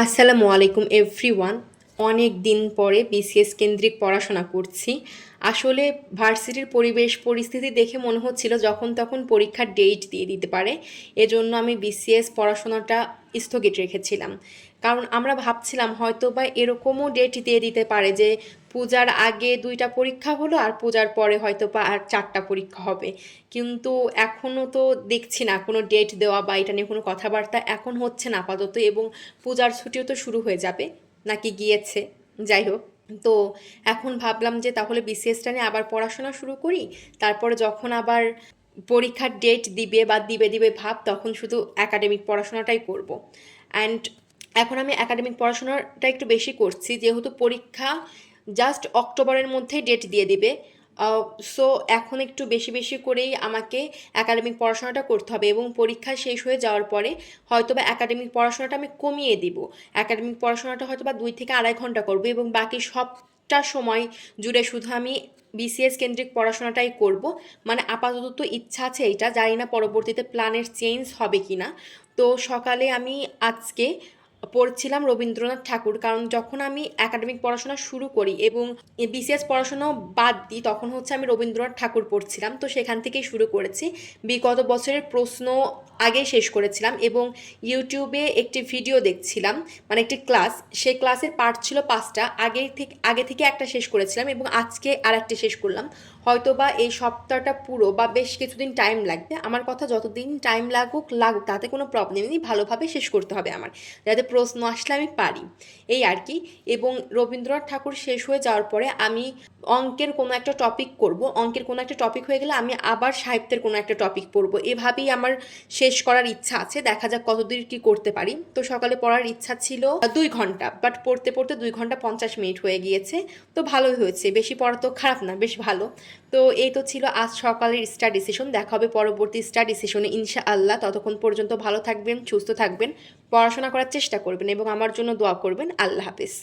আসসালামু আলাইকুম এভরিওয়ান। অনেক দিন পরে বিসিএস কেন্দ্রিক পড়াশোনা করছি। আসলে ভার্সিটির পরিবেশ পরিস্থিতি দেখে মনে হচ্ছিল যখন তখন পরীক্ষার ডেট দিয়ে দিতে পারে। এজন্য আমি বিসিএস পড়াশোনাটা স্থগিত রেখেছিলাম। কারণ আমরা ভাবছিলাম হয়তো বা এরকমও ডেট দিয়ে দিতে পারে যে পূজার আগে 2টা পরীক্ষা হলো আর পূজার পরে হয়তো বা আর 4টা পরীক্ষা হবে। কিন্তু এখনও তো দেখছি না কোনো ডেট দেওয়া বা এটা নিয়ে কোনো কথাবার্তা এখন হচ্ছে না আপাতত, এবং পূজার ছুটিও তো শুরু হয়ে যাবে নাকি গিয়েছে, যাই হোক। তো এখন ভাবলাম যে তাহলে বিসিএসটা নিয়ে আবার পড়াশোনা শুরু করি। তারপরে যখন আবার পরীক্ষার ডেট দিবে বা দিবে দিবে ভাব, তখন শুধু একাডেমিক পড়াশোনাটাই করব। অ্যান্ড এখন আমি একাডেমিক পড়াশোনাটা একটু বেশি করছি যেহেতু পরীক্ষা জাস্ট অক্টোবরের মধ্যে ডেট দিয়ে দিবে। সো এখন একটু বেশি বেশি করেই আমাকে একাডেমিক পড়াশোনাটা করতে হবে, এবং পরীক্ষা শেষ হয়ে যাওয়ার পরে হয়তো বা একাডেমিক পড়াশোনাটা আমি কমিয়ে দিব। একাডেমিক পড়াশোনাটা হয়তো বা 2 থেকে 2.5 ঘন্টা করবো, এবং বাকি সবটা সময় জুড়ে শুধু আমি বিসিএস কেন্দ্রিক পড়াশোনাটাই করব। মানে আপাতত তো ইচ্ছা আছে এইটা, জানি না পরবর্তীতে প্ল্যানের চেঞ্জ হবে কি না। তো সকালে আমি আজকে পড়ছিলাম রবীন্দ্রনাথ ঠাকুর, কারণ যখন আমি একাডেমিক পড়াশোনা শুরু করি এবং বিসিএস পড়াশোনাও বাদ দিই তখন হচ্ছে আমি রবীন্দ্রনাথ ঠাকুর পড়ছিলাম, তো সেখান থেকেই শুরু করেছি। বিগত বছরের প্রশ্ন আগে শেষ করেছিলাম, এবং ইউটিউবে একটি ভিডিও দেখছিলাম, মানে একটি ক্লাস, সেই ক্লাসের পার্ট ছিল 5টা। আগে থেকে একটা শেষ করেছিলাম এবং আজকে আর একটা শেষ করলাম। হয়তো বা এই সপ্তাহটা পুরো বা বেশ কিছুদিন টাইম লাগবে। আমার কথা যতদিন টাইম লাগুক লাগুক তাতে কোনো প্রবলেম নেই, ভালোভাবে শেষ করতে হবে আমার, যাতে প্রশ্ন আসলে আমি পারি, এই আর কি। এবং রবীন্দ্রনাথ ঠাকুর শেষ হয়ে যাওয়ার পরে আমি অঙ্কের কোনো একটা টপিক করব। অঙ্কের কোনো একটা টপিক হয়ে গেলে আমি আবার সাহিত্যের কোনো একটা টপিক পড়ব। এভাবেই আমার শেষ করার ইচ্ছা আছে, দেখা যাক কতদূর কি করতে পারি। তো সকালে পড়ার ইচ্ছা ছিল 2 ঘন্টা, বাট পড়তে পড়তে 2 ঘন্টা 50 মিনিট হয়ে গিয়েছে। তো ভালোই হয়েছে, বেশি পড়া তো খারাপ না, বেশ ভালো। তো এই তো ছিল আজ সকালের স্টাডি সেশন। দেখা হবে পরবর্তী স্টাডি সেশনে ইনশাআল্লাহ। ততক্ষণ পর্যন্ত ভালো থাকবেন, সুস্থ থাকবেন, পড়াশোনা করার চেষ্টা করবেন এবং আমার জন্য দোয়া করবেন। আল্লাহ হাফেজ।